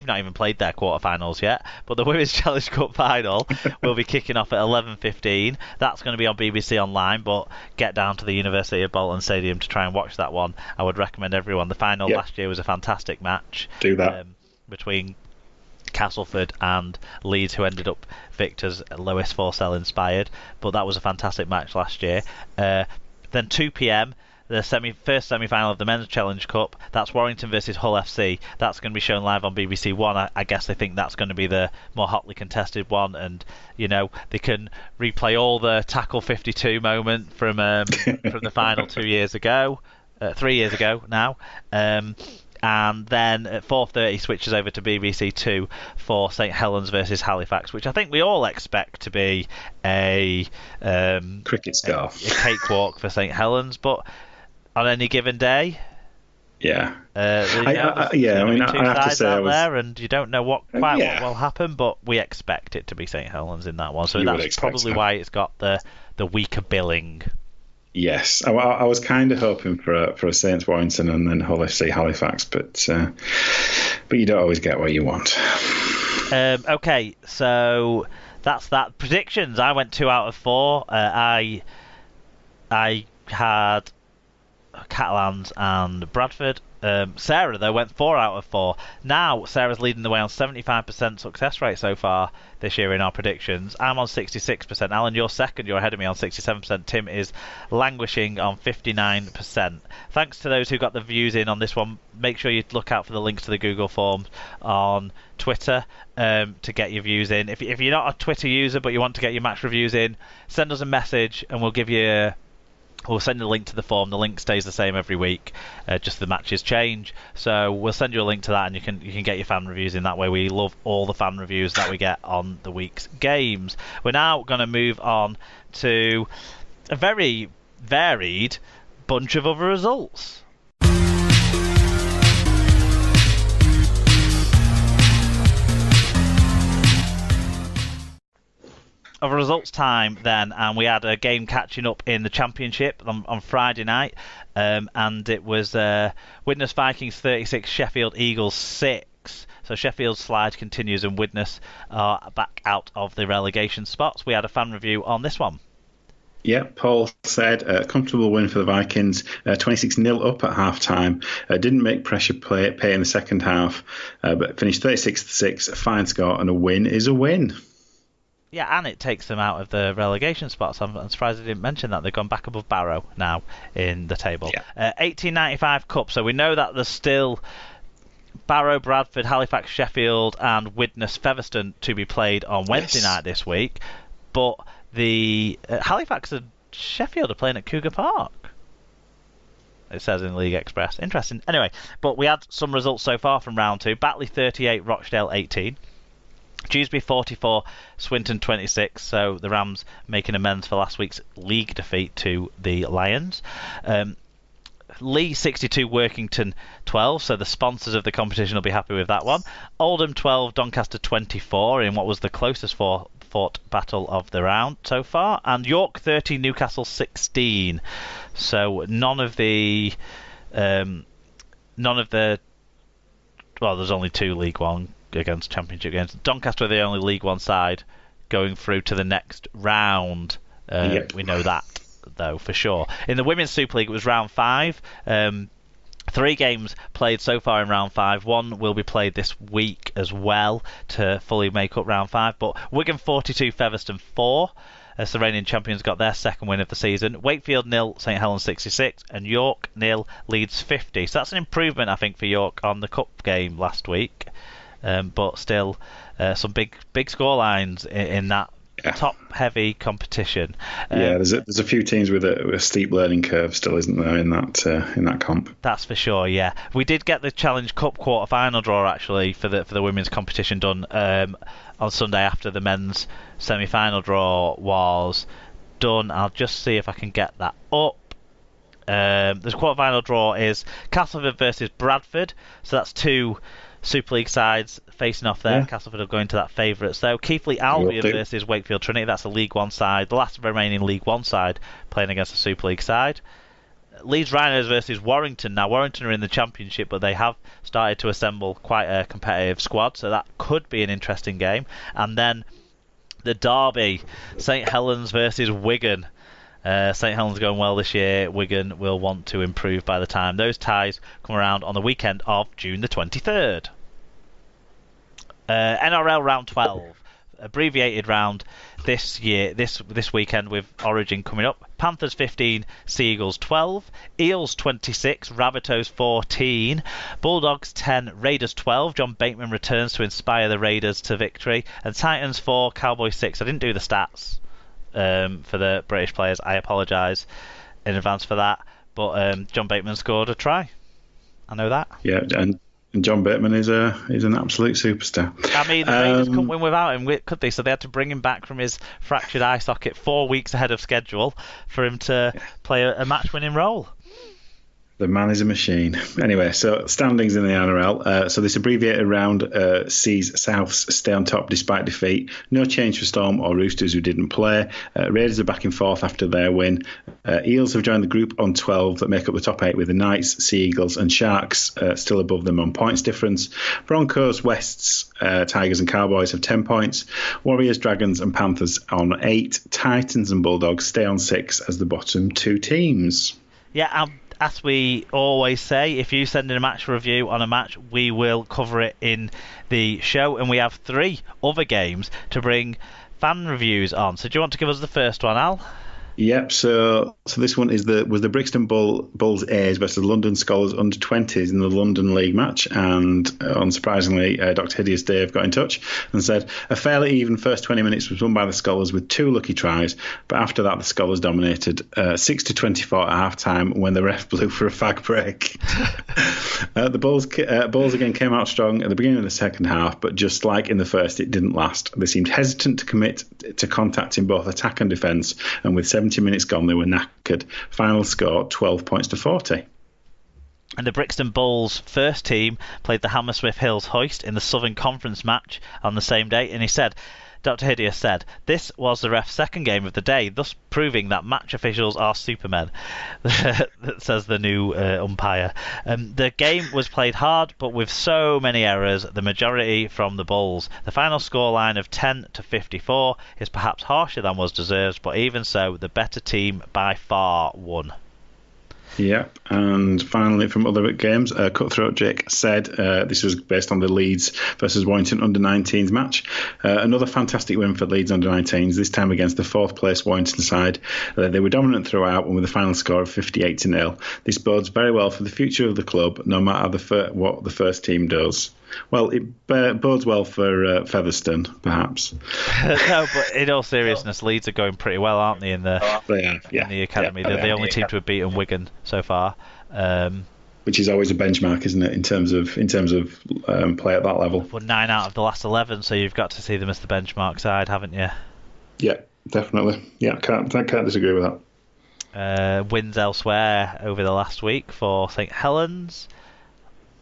not even played their quarterfinals yet, but the Women's Challenge Cup final will be kicking off at 11:15. That's going to be on BBC Online, but get down to the University of Bolton Stadium to try and watch that one. I would recommend everyone. The final last year was a fantastic match. Do that. Between Castleford and Leeds, who ended up victors, Lewis Forsell inspired, but that was a fantastic match last year. Then 2 p.m, the first semi-final of the Men's Challenge Cup. That's Warrington versus Hull FC. That's going to be shown live on BBC One. I guess they think that's going to be the more hotly contested one, and they can replay all the tackle 52 moment from the final 3 years ago now. And then at 4:30 switches over to BBC Two for St Helens versus Halifax, which I think we all expect to be a cricket scarf, a cakewalk for St Helens, but on any given day, I have to say there, and you don't know what will happen, but we expect it to be St Helens in that one, so that's probably why it's got the weaker billing. Yes, I was kind of hoping for a Saints Warrington and then Hull FC Halifax, but you don't always get what you want. Okay, so that's that. Predictions. I went 2 out of 4. I had Catalans and Bradford. Sarah, though, went 4 out of 4. Now, Sarah's leading the way on 75% success rate so far this year in our predictions. I'm on 66%. Alan, you're second. You're ahead of me on 67%. Tim is languishing on 59%. Thanks to those who got the views in on this one. Make sure you look out for the links to the Google Forms on Twitter to get your views in. If you're not a Twitter user but you want to get your match reviews in, send us a message and we'll send you a link to the form. The link stays the same every week, just the matches change. So we'll send you a link to that, and you can get your fan reviews in that way. We love all the fan reviews that we get on the week's games. We're now going to move on to a very varied bunch of other results. Of results time then, and we had a game catching up in the Championship on Friday night, and it was Widnes Vikings 36, Sheffield Eagles 6. So Sheffield's slide continues and Widnes are back out of the relegation spots. We had a fan review on this one. Yeah, Paul said a comfortable win for the Vikings, 26-0 up at half-time. Didn't make pressure pay in the second half, but finished 36-6, a fine score, and a win is a win. Yeah, and it takes them out of the relegation spots. I'm surprised I didn't mention that. They've gone back above Barrow now in the table. 1895 Cup, so we know that there's still Barrow, Bradford, Halifax, Sheffield and Widnes Featherstone to be played on Wednesday night this week. But the Halifax and Sheffield are playing at Cougar Park, it says in League Express. Interesting. Anyway, but we had some results so far from round 2. Batley 38, Rochdale 18. Dewsbury 44, Swinton 26, so the Rams making amends for last week's league defeat to the Lions. Lee 62, Workington 12, so the sponsors of the competition will be happy with that one. Oldham 12, Doncaster 24 in what was the closest fought battle of the round so far. And York 30, Newcastle 16. So none of the well, there's only 2 League One against Championship games. Doncaster are the only League One side going through to the next round. We know that, though, for sure. In the Women's Super League, it was round 5. 3 games played so far in round 5. 1 will be played this week as well to fully make up round 5. But Wigan 42, Featherstone 4. As the reigning champions got their second win of the season. Wakefield 0, St Helens 66, and York 0, Leeds 50. So that's an improvement, I think, for York on the cup game last week. But still, some big scorelines in that top-heavy competition. There's a few teams with a steep learning curve still, isn't there, in that comp? That's for sure. Yeah, we did get the Challenge Cup quarter-final draw actually for the women's competition done on Sunday after the men's semi-final draw was done. I'll just see if I can get that up. The quarter-final draw is Castleford versus Bradford, so that's 2 Super League sides facing off there. Castleford are going to that favourites though. Keighley Albion versus Wakefield Trinity. That's a League One side. The last remaining League One side playing against a Super League side. Leeds Rhinos versus Warrington. Now, Warrington are in the Championship, but they have started to assemble quite a competitive squad, so that could be an interesting game. And then the derby, St Helens versus Wigan. St Helens going well this year. Wigan will want to improve by the time those ties come around on the weekend of June the 23rd. NRL round 12, abbreviated round this year, this weekend with Origin coming up. Panthers 15, Seagulls 12, Eels 26, Rabbitohs 14, Bulldogs 10, Raiders 12. John Bateman returns to inspire the Raiders to victory, and Titans 4, Cowboys 6. I didn't do the stats for the British players. I apologise in advance for that, but John Bateman scored a try. I know that. Yeah, and John Bateman is an absolute superstar. I mean, the Raiders couldn't win without him, could they? So they had to bring him back from his fractured eye socket 4 weeks ahead of schedule for him to play a match-winning role. The man is a machine. Anyway, so standings in the NRL. So this abbreviated round sees Souths stay on top despite defeat. No change for Storm or Roosters, who didn't play. Raiders are back in fourth after their win. Eels have joined the group on 12 that make up the top 8, with the Knights, Sea Eagles and Sharks still above them on points difference. Broncos, Wests, Tigers and Cowboys have 10 points. Warriors, Dragons and Panthers on 8. Titans and Bulldogs stay on 6 as the bottom 2 teams. Yeah, as we always say, if you send in a match review on a match, we will cover it in the show, and we have 3 other games to bring fan reviews on. So do you want to give us the first one, Al? Yep. So this one was the Brixton Bulls A's versus London Scholars under 20s in the London League match, and unsurprisingly, Dr. Hideous Dave got in touch and said a fairly even first 20 minutes was won by the Scholars with 2 lucky tries, but after that the Scholars dominated 6-24 at half time when the ref blew for a fag break. The Bulls again came out strong at the beginning of the second half, but just like in the first, it didn't last. They seemed hesitant to commit to contact in both attack and defence, and with 70 minutes gone, they were knackered. Final score 12 points to 40. And the Brixton Bulls first team played the Hammersmith Hills Hoist in the Southern Conference match on the same day, and he said, Dr. Hideous said, this was the ref's second game of the day, thus proving that match officials are supermen, says the new umpire. The game was played hard, but with so many errors, the majority from the Bulls. The final scoreline of 10-54 is perhaps harsher than was deserved, but even so, the better team by far won. Yep, and finally from other games, Cutthroat Jake said this was based on the Leeds versus Warrington under-19s match. Another fantastic win for Leeds under-19s, this time against the 4th place Warrington side. They were dominant throughout and with a final score of 58-0. This bodes very well for the future of the club, no matter what the first team does. Well, it bodes well for Featherstone, perhaps. No, but in all seriousness, Leeds are going pretty well, aren't they? In the academy, they're the only team to have beaten Wigan so far. Which is always a benchmark, isn't it? In terms of play at that level. They've won 9 out of the last 11, so you've got to see them as the benchmark side, haven't you? Yeah, definitely. Yeah, can't disagree with that. Wins elsewhere over the last week for St Helens.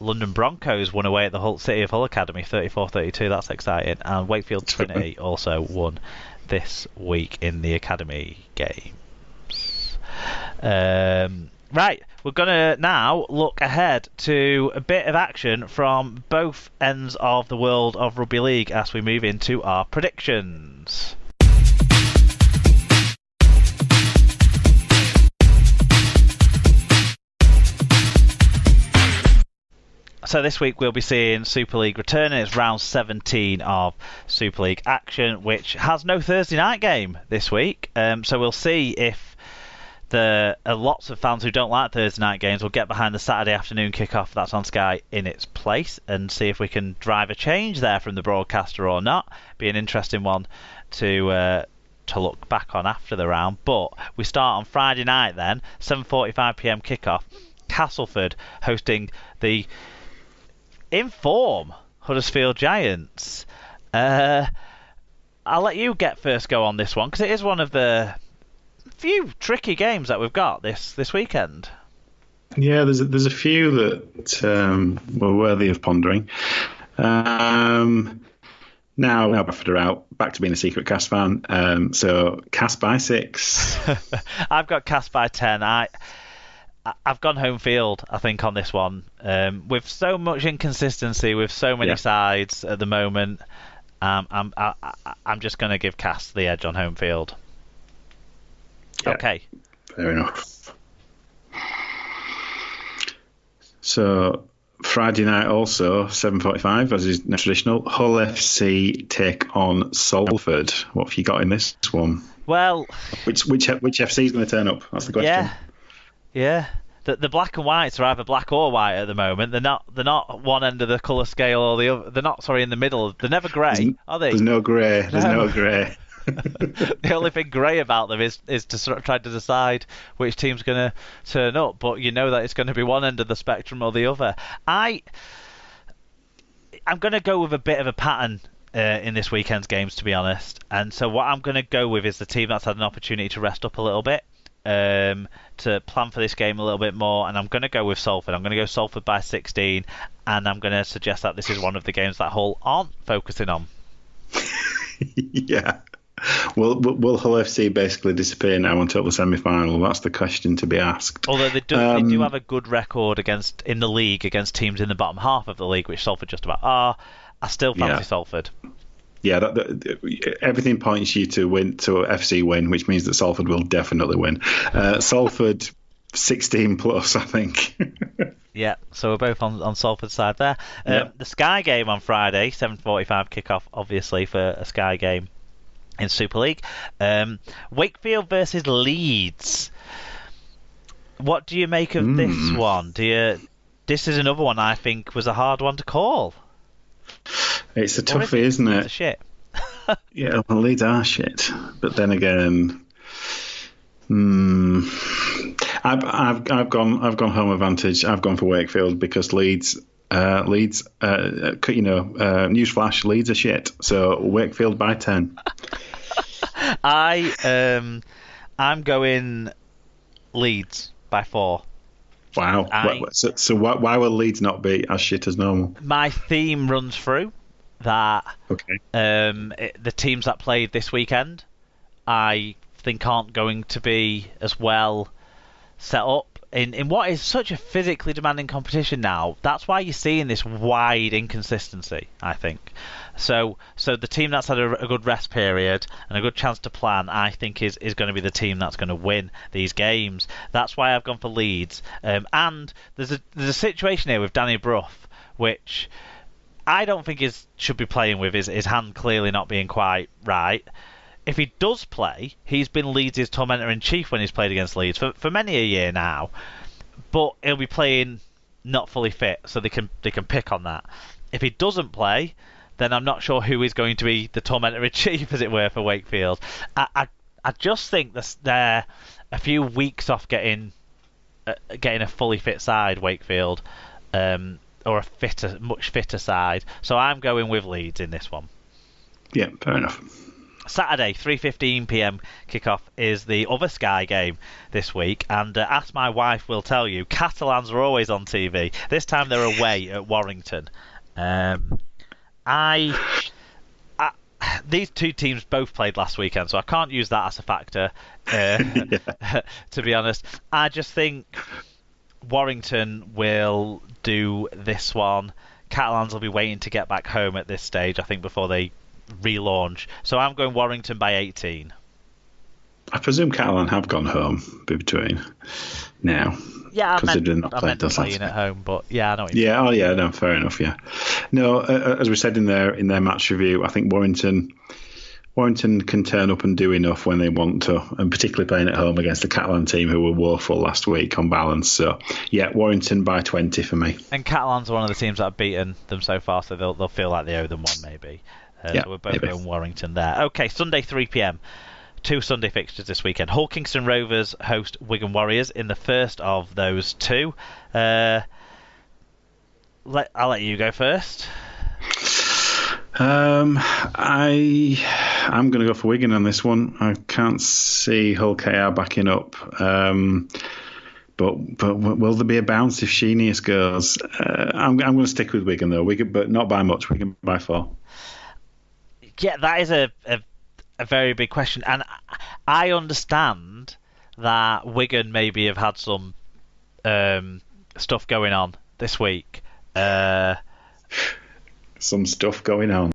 London Broncos won away at the Hull City of Hull Academy 34-32. That's exciting. And Wakefield Trinity also won this week in the Academy games. Right, we're going to now look ahead to a bit of action from both ends of the world of Rugby League as we move into our predictions. So this week we'll be seeing Super League return, and it's round 17 of Super League action, which has no Thursday night game this week. So we'll see if lots of fans who don't like Thursday night games will get behind the Saturday afternoon kickoff that's on Sky in its place, and see if we can drive a change there from the broadcaster or not. Be an interesting one to look back on after the round. But we start on Friday night then, 7:45 p.m. kickoff. Castleford hosting the in form Huddersfield Giants. I'll let you get first go on this one, because it is one of the few tricky games that we've got this weekend. Yeah, there's a few that were worthy of pondering. Now Bradford are out, back to being a secret Cast fan. So Cast by 6. I've got Cast by 10. I've gone home field, I think, on this one. With so much inconsistency, with so many sides at the moment, I'm just going to give Cass the edge on home field. Yeah, okay. Fair enough. So Friday night also 7:45, as is traditional. Hull FC take on Salford. What have you got in this one? Well, which FC is going to turn up? That's the question. Yeah. The black and whites are either black or white at the moment. They're not one end of the colour scale or the other. They're not in the middle. They're never grey, are they? There's no grey. There's no grey. The only thing grey about them is to sort of try to decide which team's going to turn up, but you know that it's going to be one end of the spectrum or the other. I'm going to go with a bit of a pattern in this weekend's games, to be honest. And so what I'm going to go with is the team that's had an opportunity to rest up a little bit, to plan for this game a little bit more, and I'm going to go with Salford. I'm going to go Salford by 16, and I'm going to suggest that this is one of the games that Hull aren't focusing on. Yeah. Will Hull FC basically disappear now until the semi-final? That's the question to be asked. Although they do have a good record in the league against teams in the bottom half of the league, which Salford just about are. I still fancy Salford. Yeah, everything points you to FC win, which means that Salford will definitely win. Salford 16 plus, I think. Yeah, so we're both on Salford's side there. The Sky game on Friday, 7:45 kickoff, obviously, for a Sky game in Super League. Wakefield versus Leeds. What do you make of this one? This is another one I think was a hard one to call. It's a toughie, isn't it? It's a shit. Yeah, well, Leeds are shit. But then again, I've gone home advantage. I've gone for Wakefield because Leeds. Newsflash, Leeds are shit. So Wakefield by 10. I'm going Leeds by 4. Wow. So why will Leeds not be as shit as normal? My theme runs through that. Okay. The teams that played this weekend, I think, aren't going to be as well set up in what is such a physically demanding competition now. That's why you're seeing this wide inconsistency, I think. So the team that's had a good rest period and a good chance to plan, I think, is going to be the team that's going to win these games. That's why I've gone for Leeds. And there's a situation here with Danny Brough, which I don't think should be playing with his hand clearly not being quite right. If he does play, he's been Leeds' tormentor-in-chief when he's played against Leeds for many a year now. But he'll be playing not fully fit, so they can pick on that. If he doesn't play, then I'm not sure who is going to be the tormentor-in-chief, as it were, for Wakefield. I just think they're a few weeks off getting a fully fit side, Wakefield, or a much fitter side. So I'm going with Leeds in this one. Yeah, fair enough. Saturday, 3:15 p.m. kickoff is the other Sky game this week, and as my wife will tell you, Catalans are always on TV. This time they're away at Warrington. These two teams both played last weekend, so I can't use that as a factor, to be honest. I just think Warrington will do this one. Catalans will be waiting to get back home at this stage, I think, before they relaunch. So I'm going Warrington by 18. I presume Catalan have gone home between now. Yeah, I meant playing at home, but yeah, I know what you mean. Yeah, no, fair enough, yeah. No, as we said in their match review, I think Warrington can turn up and do enough when they want to, and particularly playing at home against the Catalan team who were woeful last week on balance. So, yeah, Warrington by 20 for me. And Catalans are one of the teams that have beaten them so far, so they'll feel like they owe them one, maybe. So we're both going Warrington there. Okay, Sunday 3 p.m. 2 Sunday fixtures this weekend. Hull Kingston Rovers host Wigan Warriors in the first of those two. I'll let you go first. I'm going to go for Wigan on this one. I can't see Hull KR backing up. But will there be a bounce if Sheenius goes? I'm going to stick with Wigan though. Wigan, but not by much. Wigan by 4. Yeah, that is a very big question, and I understand that Wigan maybe have had some stuff going on this week. Some stuff going on.